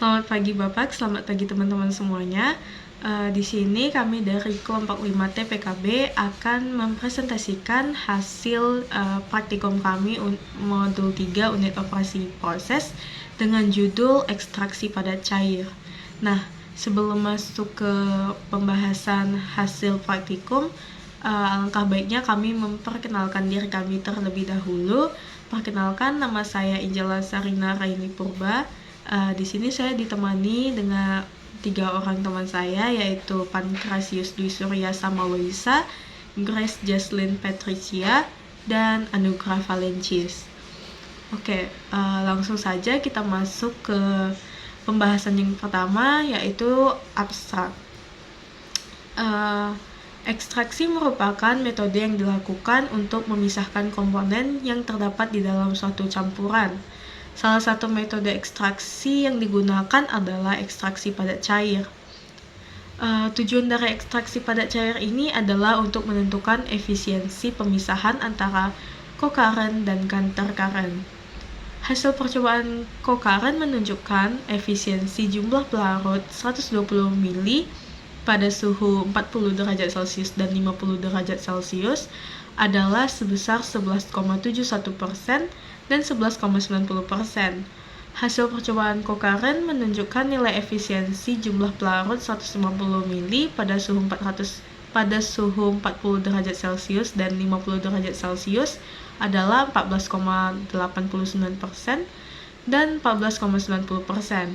Selamat pagi Bapak, selamat pagi teman-teman semuanya. Di sini kami dari kelompok 5T PKB akan mempresentasikan hasil praktikum kami modul 3 unit operasi proses dengan judul ekstraksi padat cair. Nah, sebelum masuk ke pembahasan hasil praktikum, alangkah baiknya kami memperkenalkan diri kami terlebih dahulu. Perkenalkan, nama saya Angela Sarina Raini Purba. Di sini saya ditemani dengan 3 orang teman saya, yaitu Pankrasius Dwi Surya Samaloisa, Grace Jaslyn Patricia, dan Anugrah Valencis. Oke, langsung saja kita masuk ke pembahasan yang pertama, yaitu abstrak. Ekstraksi merupakan metode yang dilakukan untuk memisahkan komponen yang terdapat di dalam suatu campuran. Salah satu metode ekstraksi yang digunakan adalah ekstraksi padat cair. Tujuan dari ekstraksi padat cair ini adalah untuk menentukan efisiensi pemisahan antara kokaren dan countercurrent. Hasil percobaan kokaren menunjukkan efisiensi jumlah pelarut 120 mili pada suhu 40 derajat Celcius dan 50 derajat Celcius adalah sebesar 11,71% dan 11,90%. Hasil percobaan kokaren menunjukkan nilai efisiensi jumlah pelarut 150 mili pada suhu 40 derajat Celcius dan 50 derajat Celcius adalah 14,89% dan 14,90%.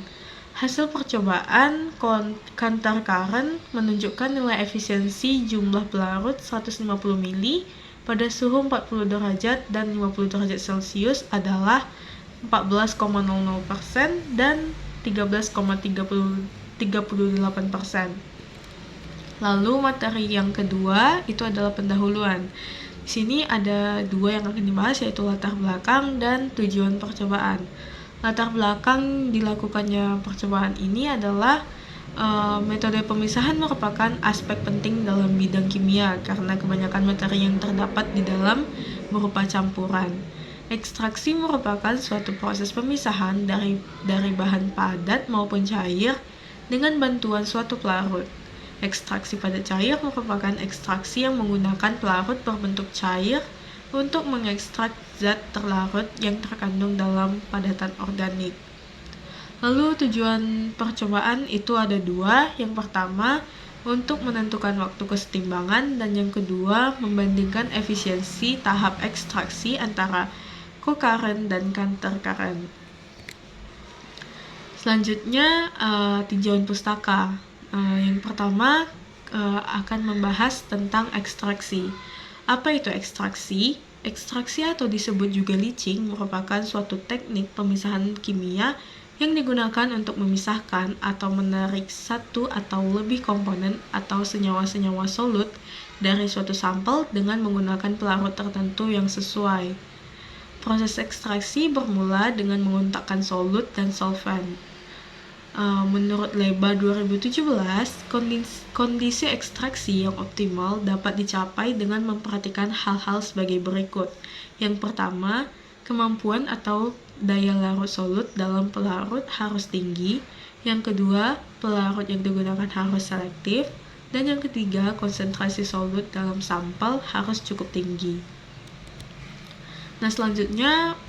Hasil percobaan countercurrent menunjukkan nilai efisiensi jumlah pelarut 150 mili pada suhu 40 derajat dan 50 derajat Celcius adalah 14,00% dan 13,38%. Lalu materi yang kedua itu adalah pendahuluan. Di sini ada 2 yang akan dibahas, yaitu latar belakang dan tujuan percobaan. Latar belakang dilakukannya percobaan ini adalah metode pemisahan merupakan aspek penting dalam bidang kimia karena kebanyakan materi yang terdapat di dalam berupa campuran. Ekstraksi merupakan suatu proses pemisahan dari bahan padat maupun cair dengan bantuan suatu pelarut. Ekstraksi padat cair merupakan ekstraksi yang menggunakan pelarut berbentuk cair untuk mengekstrak zat terlarut yang terkandung dalam padatan organik. Lalu tujuan percobaan itu ada 2. Yang pertama, untuk menentukan waktu kesetimbangan, dan yang kedua, membandingkan efisiensi tahap ekstraksi antara kokaren dan countercurrent. Selanjutnya, tinjauan pustaka. Yang pertama akan membahas tentang ekstraksi. Apa itu ekstraksi? Ekstraksi atau disebut juga leaching merupakan suatu teknik pemisahan kimia yang digunakan untuk memisahkan atau menarik satu atau lebih komponen atau senyawa-senyawa solut dari suatu sampel dengan menggunakan pelarut tertentu yang sesuai. Proses ekstraksi bermula dengan mengontakkan solut dan solvent. Menurut Leba 2017, kondisi ekstraksi yang optimal dapat dicapai dengan memperhatikan hal-hal sebagai berikut. Yang pertama, kemampuan atau daya larut solut dalam pelarut harus tinggi. Yang kedua, pelarut yang digunakan harus selektif. Dan yang ketiga, konsentrasi solut dalam sampel harus cukup tinggi. Nah, selanjutnya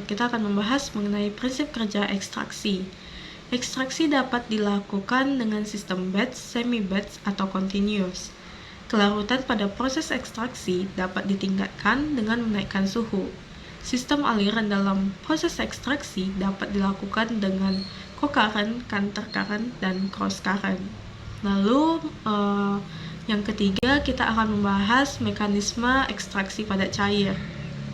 kita akan membahas mengenai prinsip kerja ekstraksi. Ekstraksi dapat dilakukan dengan sistem batch, semi-batch, atau continuous. Kelarutan pada proses ekstraksi dapat ditingkatkan dengan menaikkan suhu. Sistem aliran dalam proses ekstraksi dapat dilakukan dengan co-current, counter-current, dan cross-current. Lalu, yang ketiga kita akan membahas mekanisme ekstraksi padat cair.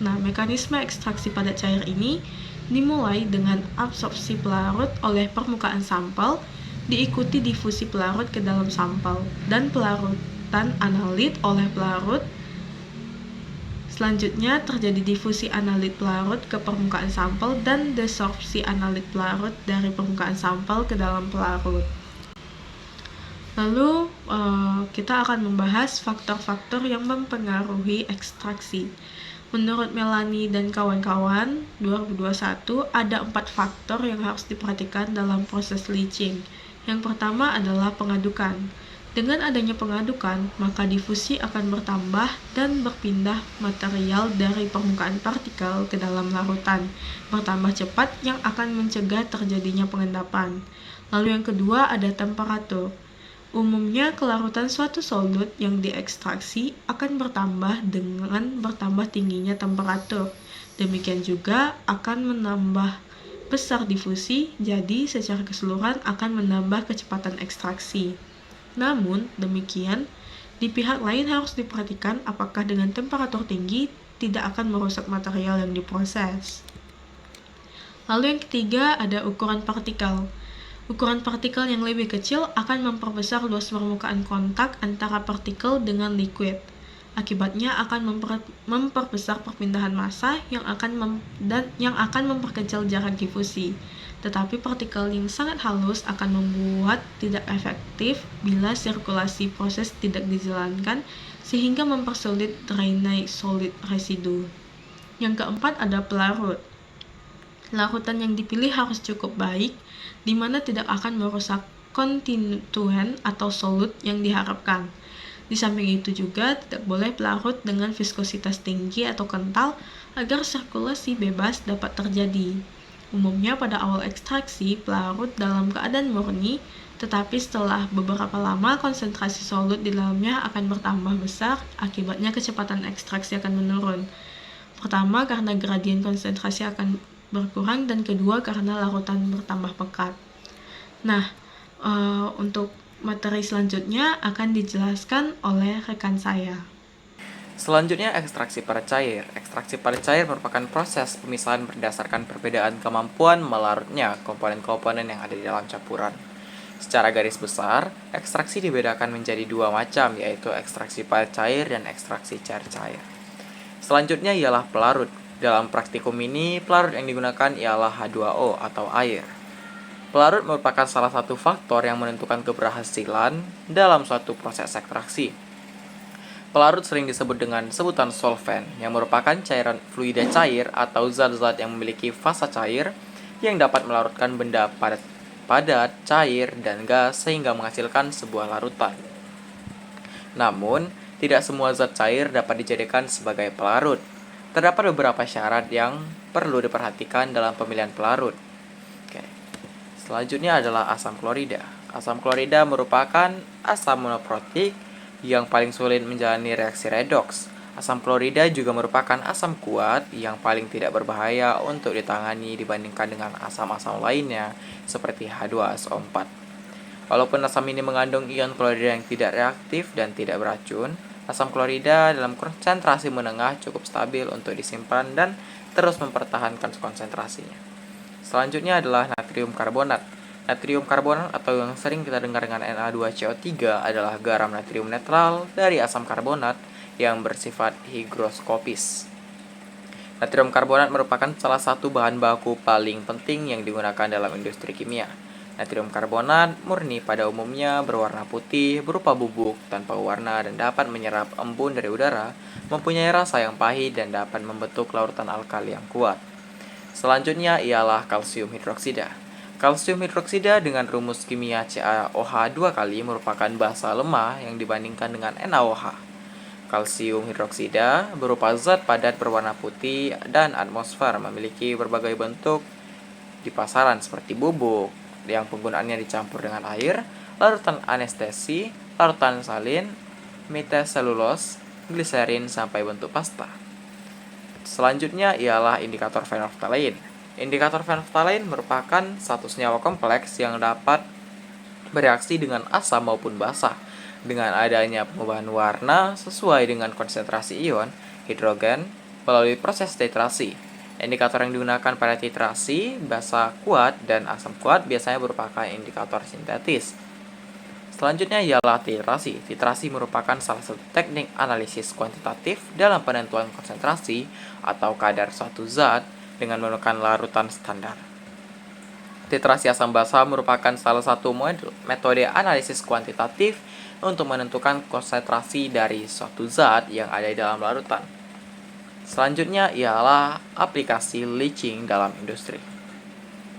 Nah, mekanisme ekstraksi padat cair ini dimulai dengan absorpsi pelarut oleh permukaan sampel, diikuti difusi pelarut ke dalam sampel, dan pelarutan analit oleh pelarut. Selanjutnya terjadi difusi analit pelarut ke permukaan sampel dan desorpsi analit pelarut dari permukaan sampel ke dalam pelarut. Lalu kita akan membahas faktor-faktor yang mempengaruhi ekstraksi. Menurut Melanie dan kawan-kawan, 2021 ada 4 faktor yang harus diperhatikan dalam proses leaching. Yang pertama adalah pengadukan. Dengan adanya pengadukan, maka difusi akan bertambah dan berpindah material dari permukaan partikel ke dalam larutan, bertambah cepat yang akan mencegah terjadinya pengendapan. Lalu yang kedua ada temperatur. Umumnya, kelarutan suatu solut yang diekstraksi akan bertambah dengan bertambah tingginya temperatur. Demikian juga akan menambah besar difusi, jadi secara keseluruhan akan menambah kecepatan ekstraksi. Namun, demikian, di pihak lain harus diperhatikan apakah dengan temperatur tinggi tidak akan merusak material yang diproses. Lalu yang ketiga ada ukuran partikel. Ukuran partikel yang lebih kecil akan memperbesar luas permukaan kontak antara partikel dengan liquid. Akibatnya akan memperbesar perpindahan massa yang akan memperkecil jarak difusi. Tetapi partikel yang sangat halus akan membuat tidak efektif bila sirkulasi proses tidak dijalankan sehingga mempersulit drainase solid residu. Yang keempat ada pelarut. Larutan yang dipilih harus cukup baik, di mana tidak akan merusak konstituen atau solut yang diharapkan. Di samping itu juga tidak boleh pelarut dengan viskositas tinggi atau kental agar sirkulasi bebas dapat terjadi. Umumnya pada awal ekstraksi, pelarut dalam keadaan murni, tetapi setelah beberapa lama konsentrasi solut di dalamnya akan bertambah besar, akibatnya kecepatan ekstraksi akan menurun. Pertama, karena gradien konsentrasi akan berkurang, dan kedua karena larutan bertambah pekat. Nah, untuk materi selanjutnya akan dijelaskan oleh rekan saya. Selanjutnya, ekstraksi pada cair. Ekstraksi pada cair merupakan proses pemisahan berdasarkan perbedaan kemampuan melarutnya komponen-komponen yang ada di dalam campuran. Secara garis besar, ekstraksi dibedakan menjadi dua macam, yaitu ekstraksi pada cair dan ekstraksi cair-cair. Selanjutnya ialah pelarut. Dalam praktikum ini, pelarut yang digunakan ialah H2O atau air. Pelarut merupakan salah satu faktor yang menentukan keberhasilan dalam suatu proses ekstraksi. Pelarut sering disebut dengan sebutan solvent, yang merupakan cairan fluida cair atau zat-zat yang memiliki fasa cair yang dapat melarutkan benda padat, cair, dan gas sehingga menghasilkan sebuah larutan. Namun, tidak semua zat cair dapat dijadikan sebagai pelarut. Terdapat beberapa syarat yang perlu diperhatikan dalam pemilihan pelarut. Selanjutnya adalah asam klorida. Asam klorida merupakan asam monoprotik yang paling sulit menjalani reaksi redoks. Asam klorida juga merupakan asam kuat yang paling tidak berbahaya untuk ditangani dibandingkan dengan asam-asam lainnya seperti H2SO4. Walaupun asam ini mengandung ion klorida yang tidak reaktif dan tidak beracun, asam klorida dalam konsentrasi menengah cukup stabil untuk disimpan dan terus mempertahankan konsentrasinya. Selanjutnya adalah natrium karbonat. Natrium karbonat atau yang sering kita dengar dengan Na2CO3 adalah garam natrium netral dari asam karbonat yang bersifat higroskopis. Natrium karbonat merupakan salah satu bahan baku paling penting yang digunakan dalam industri kimia. Natrium karbonat murni pada umumnya berwarna putih, berupa bubuk, tanpa warna, dan dapat menyerap embun dari udara, mempunyai rasa yang pahit, dan dapat membentuk larutan alkali yang kuat. Selanjutnya ialah kalsium hidroksida. Kalsium hidroksida dengan rumus kimia CaOH 2 kali merupakan basa lemah yang dibandingkan dengan NaOH. Kalsium hidroksida berupa zat padat berwarna putih dan atmosfer, memiliki berbagai bentuk di pasaran seperti bubuk yang penggunaannya dicampur dengan air, larutan anestesi, larutan salin, metaselulos, gliserin, sampai bentuk pasta. Selanjutnya ialah indikator phenolphthalein. Indikator phenolphthalein merupakan satu senyawa kompleks yang dapat bereaksi dengan asam maupun basa dengan adanya perubahan warna sesuai dengan konsentrasi ion hidrogen melalui proses titrasi. Indikator yang digunakan pada titrasi, basa kuat dan asam kuat biasanya merupakan indikator sintetis. Selanjutnya ialah titrasi. Titrasi merupakan salah satu teknik analisis kuantitatif dalam penentuan konsentrasi atau kadar suatu zat dengan menggunakan larutan standar. Titrasi asam basa merupakan salah satu metode analisis kuantitatif untuk menentukan konsentrasi dari suatu zat yang ada di dalam larutan. Selanjutnya ialah aplikasi leaching dalam industri.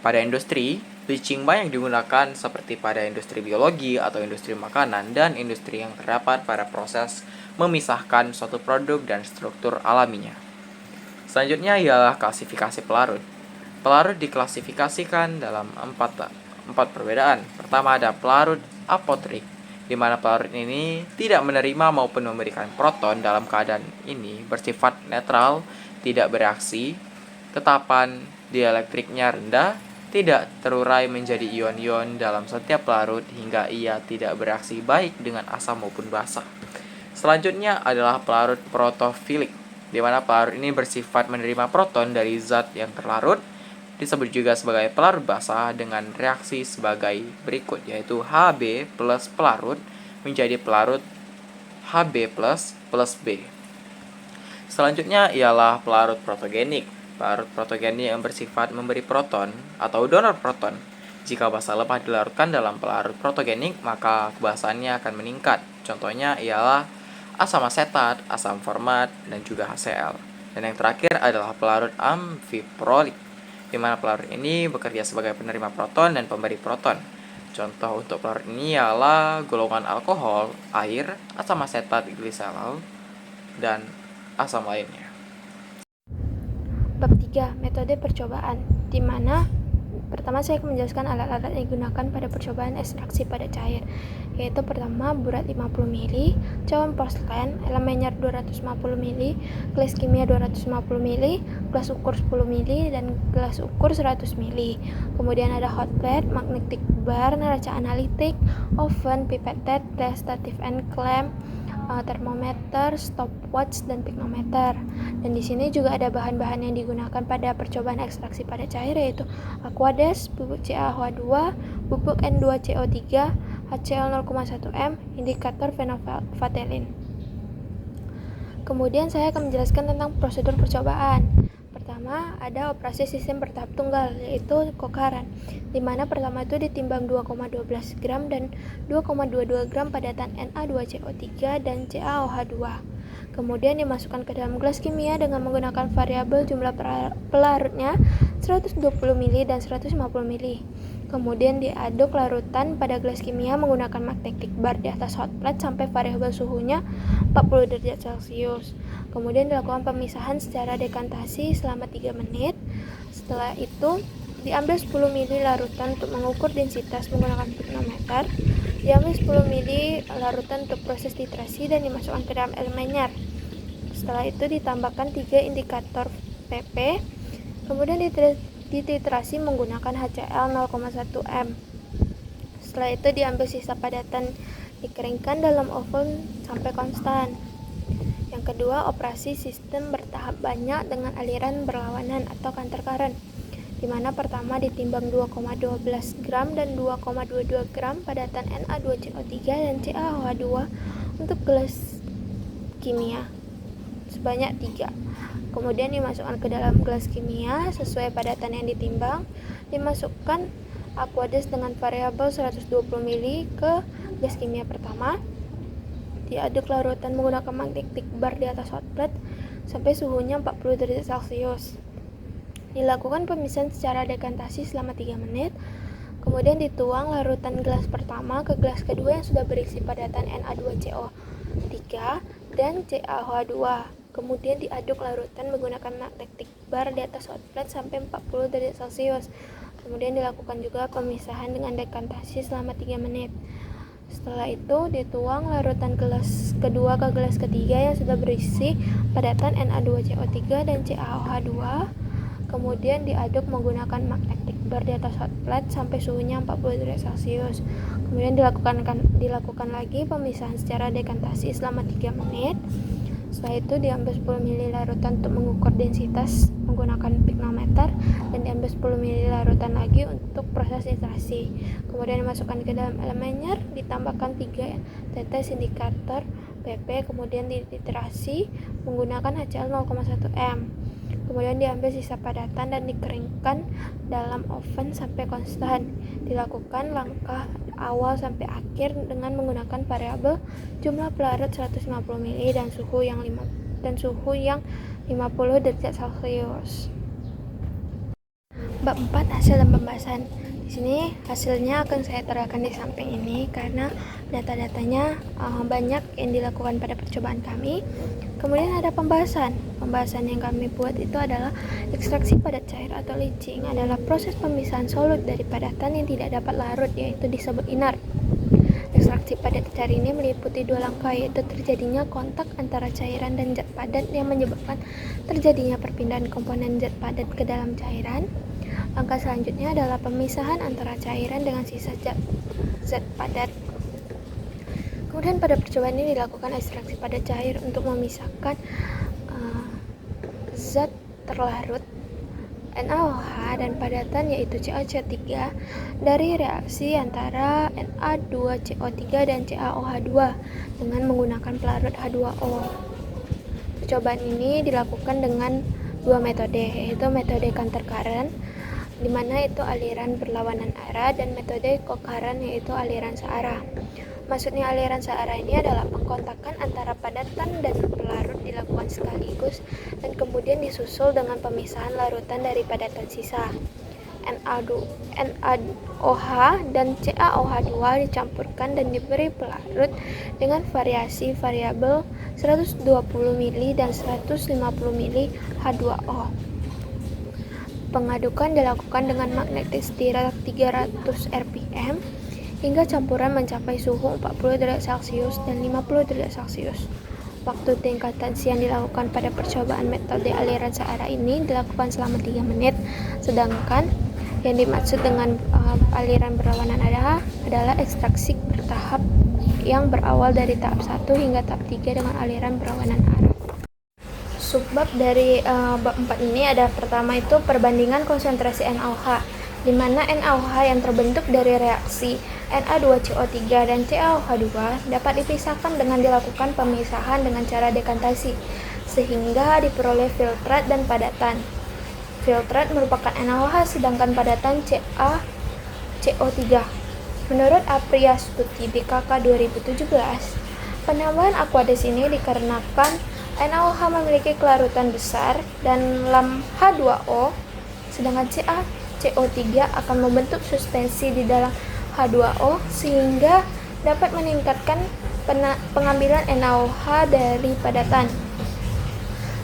Pada industri, leaching banyak digunakan seperti pada industri biologi atau industri makanan dan industri yang terdapat pada proses memisahkan suatu produk dan struktur alaminya. Selanjutnya ialah klasifikasi pelarut. Pelarut diklasifikasikan dalam empat perbedaan. Pertama ada pelarut apotrik, di mana pelarut ini tidak menerima maupun memberikan proton. Dalam keadaan ini bersifat netral, tidak bereaksi, ketapan dielektriknya rendah, tidak terurai menjadi ion-ion dalam setiap pelarut hingga ia tidak bereaksi baik dengan asam maupun basa. Selanjutnya adalah pelarut protofilik, di mana pelarut ini bersifat menerima proton dari zat yang terlarut. Disebut juga sebagai pelarut basa dengan reaksi sebagai berikut, yaitu Hb plus pelarut menjadi pelarut Hb plus plus B. Selanjutnya ialah pelarut protogenik. Pelarut protogenik yang bersifat memberi proton atau donor proton. Jika basa lemah dilarutkan dalam pelarut protogenik, maka kebasaannya akan meningkat. Contohnya ialah asam asetat, asam format, dan juga HCl. Dan yang terakhir adalah pelarut amfiprolik, di mana pelarut ini bekerja sebagai penerima proton dan pemberi proton. Contoh untuk pelarut ini ialah golongan alkohol, air, asam asetat, gliserol, dan asam lainnya. Bab 3. Metode percobaan, di mana pertama saya akan menjelaskan alat-alat yang digunakan pada percobaan ekstraksi pada cair, yaitu pertama burat 50 ml, cawan porselen, elemen 250 ml, gelas kimia 250 ml, gelas ukur 10 ml, dan gelas ukur 100 ml. Kemudian ada hot plate, magnetic bar, neraca analitik, oven, pipette, testative and clamp, termometer, stopwatch, dan pignometer. Dan di sini juga ada bahan-bahan yang digunakan pada percobaan ekstraksi pada cair, yaitu aquades, bubuk CaOH2, bubuk N2CO3, HCl 0,1 m, indikator fenolphthalein. Kemudian saya akan menjelaskan tentang prosedur percobaan. Pertama, ada operasi sistem bertahap tunggal, yaitu kokaran, di mana pertama itu ditimbang 2,12 gram dan 2,22 gram padatan Na2CO3 dan CaOH2. Kemudian dimasukkan ke dalam gelas kimia dengan menggunakan variabel jumlah pelarutnya 120 ml dan 150 ml. Kemudian diaduk larutan pada gelas kimia menggunakan magnetic bar di atas hot plate sampai variabel suhunya 40 derajat Celcius. Kemudian dilakukan pemisahan secara dekantasi selama 3 menit. Setelah itu diambil 10 ml larutan untuk mengukur densitas menggunakan pignometer. Diambil 10 ml larutan untuk proses titrasi dan dimasukkan ke dalam elemenyer. Setelah itu ditambahkan 3 indikator PP. Kemudian dititrasi menggunakan HCl 0,1 m. Setelah itu diambil sisa padatan, dikeringkan dalam oven sampai konstan. Yang kedua, operasi sistem bertahap banyak dengan aliran berlawanan atau counter current, di mana pertama ditimbang 2,12 gram dan 2,22 gram padatan Na2CO3 dan CaOH2 untuk gelas kimia sebanyak 3. Kemudian dimasukkan ke dalam gelas kimia sesuai padatan yang ditimbang. Dimasukkan aquades dengan variabel 120 ml ke gelas kimia pertama. Diaduk larutan menggunakan magnetic bar di atas hot plate sampai suhunya 40 derajat Celcius. Dilakukan pemisahan secara dekantasi selama 3 menit. Kemudian dituang larutan gelas pertama ke gelas kedua yang sudah berisi padatan Na2CO3 dan CaOH2. Kemudian diaduk larutan menggunakan magnetic bar di atas hot plate sampai 40 derajat Celcius. Kemudian dilakukan juga pemisahan dengan dekantasi selama 3 menit. Setelah itu dituang larutan gelas kedua ke gelas ketiga yang sudah berisi padatan Na2CO3 dan CaOH2. Kemudian diaduk menggunakan magnetic bar di atas hot plate sampai suhunya 40 derajat Celcius. Kemudian dilakukan lagi pemisahan secara dekantasi selama 3 menit. Setelah itu diambil 10 ml larutan untuk mengukur densitas menggunakan pignometer dan diambil 10 ml larutan lagi untuk proses titrasi. Kemudian dimasukkan ke dalam elemenyer, ditambahkan 3 tetes indikator PP, kemudian dititrasi menggunakan HCl 0,1 m. Kemudian diambil sisa padatan dan dikeringkan dalam oven sampai konstan. Dilakukan langkah awal sampai akhir dengan menggunakan variabel jumlah pelarut 150 ml dan suhu yang 50 derajat Celcius. Bab 4 hasil dan pembahasan. Di sini hasilnya akan saya terangkan di samping ini karena data-datanya banyak yang dilakukan pada percobaan kami. Kemudian ada pembahasan. Pembahasan yang kami buat itu adalah ekstraksi padat cair atau leaching adalah proses pemisahan solut dari padatan yang tidak dapat larut, yaitu disebut inert. Ekstraksi padat cair ini meliputi dua langkah, yaitu terjadinya kontak antara cairan dan zat padat yang menyebabkan terjadinya perpindahan komponen zat padat ke dalam cairan. Langkah selanjutnya adalah pemisahan antara cairan dengan sisa zat padat. Kemudian pada percobaan ini dilakukan ekstraksi padat cair untuk memisahkan zat terlarut NaOH dan padatan yaitu CaCO3 dari reaksi antara Na2CO3 dan CaOH2 dengan menggunakan pelarut H2O. Percobaan ini dilakukan dengan dua metode, yaitu metode counter current di mana itu aliran berlawanan arah dan metode co-current yaitu aliran searah. Maksudnya aliran searah ini adalah pengkontakan antara padatan dan pelarut dilakukan sekaligus dan kemudian disusul dengan pemisahan larutan dari padatan sisa. NaOH dan CaOH2 dicampurkan dan diberi pelarut dengan variasi variabel 120 ml dan 150 ml H2O. Pengadukan dilakukan dengan magnetik setirak 300 rpm hingga campuran mencapai suhu 40 derajat Celcius dan 50 derajat Celcius. Waktu tingkatan yang dilakukan pada percobaan metode aliran searah ini dilakukan selama 3 menit, sedangkan yang dimaksud dengan aliran berlawanan arah adalah ekstraksi bertahap yang berawal dari tahap 1 hingga tahap 3 dengan aliran berlawanan arah. Subbab dari bab 4 ini ada pertama itu perbandingan konsentrasi NaOH, di mana NaOH yang terbentuk dari reaksi Na2CO3 dan CaOH2 dapat dipisahkan dengan dilakukan pemisahan dengan cara dekantasi, sehingga diperoleh filtrat dan padatan. Filtrat merupakan NaOH sedangkan padatan CaCO3. Menurut Apriastuti BKK 2017, penambahan Aquades ini dikarenakan NaOH memiliki kelarutan besar dan lam H2O, sedangkan CaCO3 akan membentuk suspensi di dalam H2O sehingga dapat meningkatkan pengambilan NaOH dari padatan.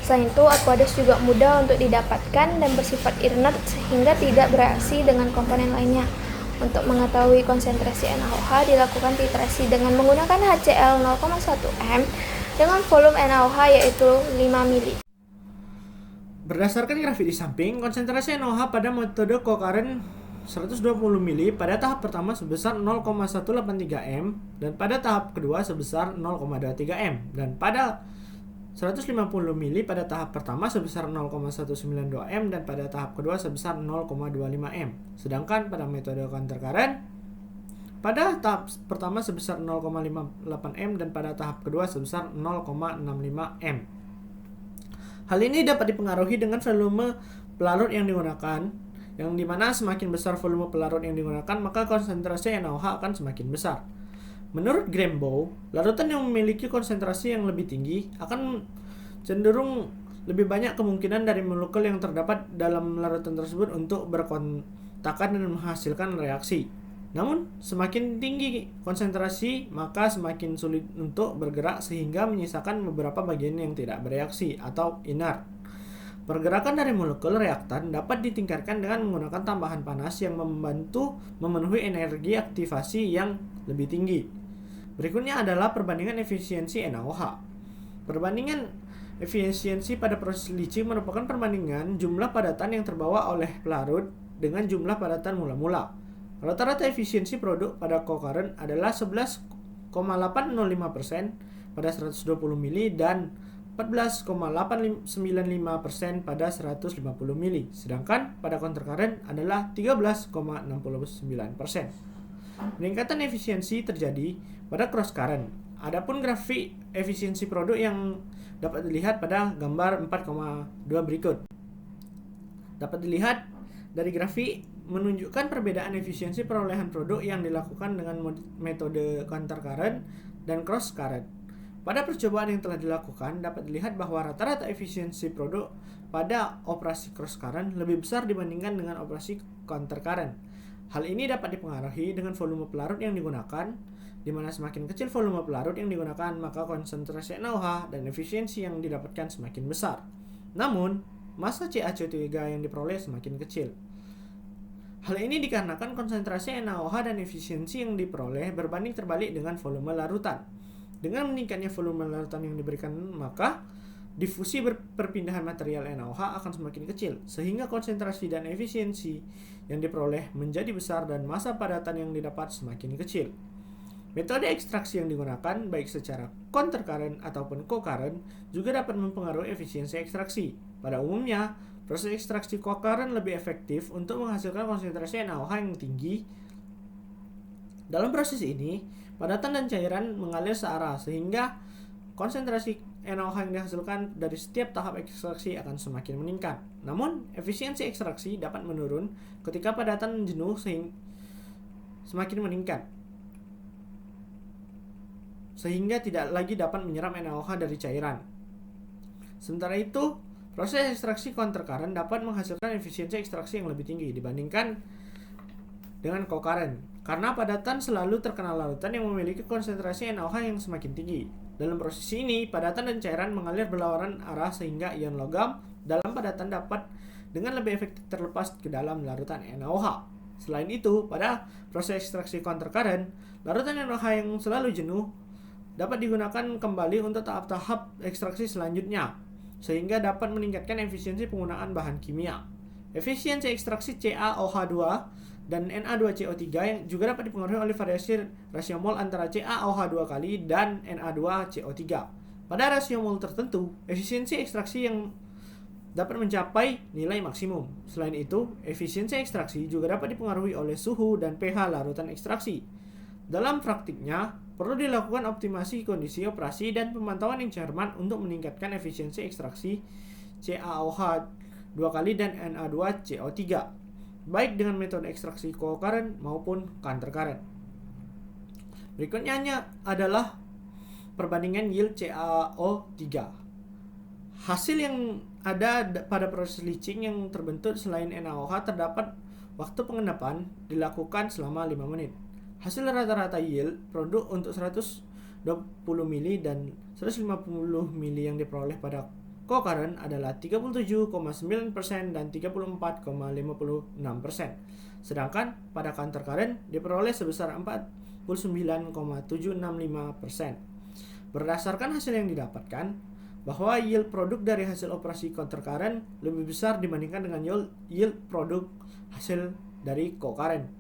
Selain itu, Aquades juga mudah untuk didapatkan dan bersifat inert sehingga tidak bereaksi dengan komponen lainnya. Untuk mengetahui konsentrasi NaOH dilakukan titrasi dengan menggunakan HCl 0,1 m dengan volume NaOH yaitu 5 ml. Berdasarkan grafik di samping, konsentrasi NaOH pada metode co-current 120 ml pada tahap pertama sebesar 0,183 m dan pada tahap kedua sebesar 0,23 m dan pada 150 ml pada tahap pertama sebesar 0,192 m dan pada tahap kedua sebesar 0,25 m. Sedangkan pada metode counter current pada tahap pertama sebesar 0,58 m dan pada tahap kedua sebesar 0,65 m. Hal ini dapat dipengaruhi dengan volume pelarut yang digunakan, yang dimana semakin besar volume pelarut yang digunakan maka konsentrasi NaOH akan semakin besar. Menurut Grombow, larutan yang memiliki konsentrasi yang lebih tinggi akan cenderung lebih banyak kemungkinan dari molekul yang terdapat dalam larutan tersebut untuk berkontakan dan menghasilkan reaksi. Namun, semakin tinggi konsentrasi, maka semakin sulit untuk bergerak sehingga menyisakan beberapa bagian yang tidak bereaksi atau inert. Pergerakan dari molekul reaktan dapat ditingkatkan dengan menggunakan tambahan panas yang membantu memenuhi energi aktivasi yang lebih tinggi. Berikutnya adalah perbandingan efisiensi NaOH. Perbandingan efisiensi pada proses leaching merupakan perbandingan jumlah padatan yang terbawa oleh pelarut dengan jumlah padatan mula-mula. Rata-rata efisiensi produk pada co-current adalah 11,805% pada 120 ml dan 14,895% pada 150 ml, sedangkan pada counter current adalah 13,69%. Peningkatan efisiensi terjadi pada cross current. Adapun grafik efisiensi produk yang dapat dilihat pada gambar 4,2 berikut. Dapat dilihat dari grafik menunjukkan perbedaan efisiensi perolehan produk yang dilakukan dengan metode counter current dan cross current. Pada percobaan yang telah dilakukan, dapat dilihat bahwa rata-rata efisiensi produk pada operasi cross current lebih besar dibandingkan dengan operasi counter current. Hal ini dapat dipengaruhi dengan volume pelarut yang digunakan, di mana semakin kecil volume pelarut yang digunakan, maka konsentrasi NaOH dan efisiensi yang didapatkan semakin besar. Namun, massa CaCO3 yang diperoleh semakin kecil. Hal ini dikarenakan konsentrasi NaOH dan efisiensi yang diperoleh berbanding terbalik dengan volume larutan. Dengan meningkatnya volume larutan yang diberikan, maka difusi perpindahan material NaOH akan semakin kecil, sehingga konsentrasi dan efisiensi yang diperoleh menjadi besar dan massa padatan yang didapat semakin kecil. Metode ekstraksi yang digunakan, baik secara counter current ataupun co-current, juga dapat mempengaruhi efisiensi ekstraksi. Pada umumnya, proses ekstraksi co-current lebih efektif untuk menghasilkan konsentrasi NaOH yang tinggi. Dalam proses ini, padatan dan cairan mengalir searah, sehingga konsentrasi NaOH yang dihasilkan dari setiap tahap ekstraksi akan semakin meningkat. Namun, efisiensi ekstraksi dapat menurun ketika padatan jenuh semakin meningkat, sehingga tidak lagi dapat menyerap NaOH dari cairan. Sementara itu, proses ekstraksi counter current dapat menghasilkan efisiensi ekstraksi yang lebih tinggi dibandingkan dengan co-current, karena padatan selalu terkena larutan yang memiliki konsentrasi NaOH yang semakin tinggi. Dalam proses ini, padatan dan cairan mengalir berlawanan arah sehingga ion logam dalam padatan dapat dengan lebih efektif terlepas ke dalam larutan NaOH. Selain itu, pada proses ekstraksi counter current, larutan NaOH yang selalu jenuh dapat digunakan kembali untuk tahap-tahap ekstraksi selanjutnya, sehingga dapat meningkatkan efisiensi penggunaan bahan kimia. Efisiensi ekstraksi CaOH2 dan Na2CO3 yang juga dapat dipengaruhi oleh variasi rasio mol antara CaOH2 kali dan Na2CO3. Pada rasio mol tertentu, efisiensi ekstraksi yang dapat mencapai nilai maksimum. Selain itu, efisiensi ekstraksi juga dapat dipengaruhi oleh suhu dan pH larutan ekstraksi. Dalam praktiknya, perlu dilakukan optimasi kondisi operasi dan pemantauan yang cermat untuk meningkatkan efisiensi ekstraksi CaOH2 kali dan Na2CO3, baik dengan metode ekstraksi co-current maupun counter current. Berikutnya adalah perbandingan yield CaO3. Hasil yang ada pada proses leaching yang terbentuk selain NaOH terdapat waktu pengendapan dilakukan selama 5 menit. Hasil rata-rata yield produk untuk 120 mili dan 150 mili yang diperoleh pada co-current adalah 37,9% dan 34,56%. Sedangkan pada counter current diperoleh sebesar 49,765%. Berdasarkan hasil yang didapatkan, bahwa yield produk dari hasil operasi counter current lebih besar dibandingkan dengan yield produk hasil dari co-current.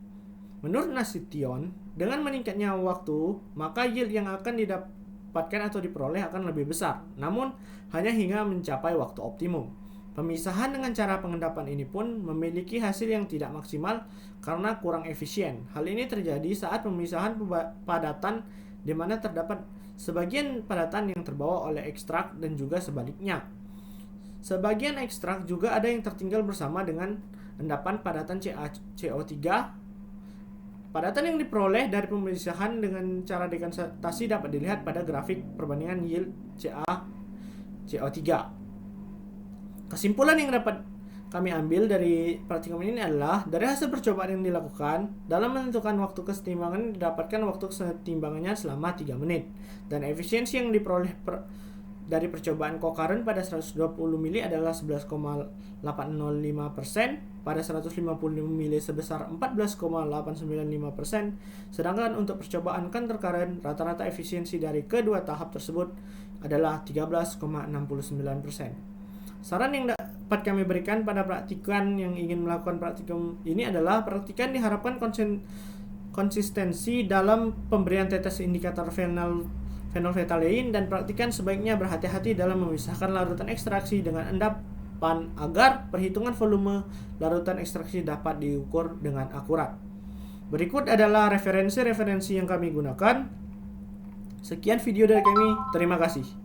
Menurut Nasution, dengan meningkatnya waktu, maka yield yang akan didapatkan atau diperoleh akan lebih besar, namun hanya hingga mencapai waktu optimum. Pemisahan dengan cara pengendapan ini pun memiliki hasil yang tidak maksimal karena kurang efisien. Hal ini terjadi saat pemisahan padatan di mana terdapat sebagian padatan yang terbawa oleh ekstrak dan juga sebaliknya. Sebagian ekstrak juga ada yang tertinggal bersama dengan endapan padatan CaCO3. Padatan yang diperoleh dari pemisahan dengan cara dekantasi dapat dilihat pada grafik perbandingan yield CaCO3. Kesimpulan yang dapat kami ambil dari praktikum ini adalah dari hasil percobaan yang dilakukan dalam menentukan waktu kesetimbangan didapatkan waktu kesetimbangannya selama 3 menit dan efisiensi yang diperoleh dari percobaan co-current pada 120 mili adalah 11,805%, pada 150 mili sebesar 14,895%, sedangkan untuk percobaan counter current rata-rata efisiensi dari kedua tahap tersebut adalah 13,69%. Saran yang dapat kami berikan pada praktikan yang ingin melakukan praktikum ini adalah praktikan diharapkan konsistensi dalam pemberian tetes indikator fenolftalein dan praktikan sebaiknya berhati-hati dalam memisahkan larutan ekstraksi dengan endapan agar perhitungan volume larutan ekstraksi dapat diukur dengan akurat. Berikut adalah referensi-referensi yang kami gunakan. Sekian video dari kami, terima kasih.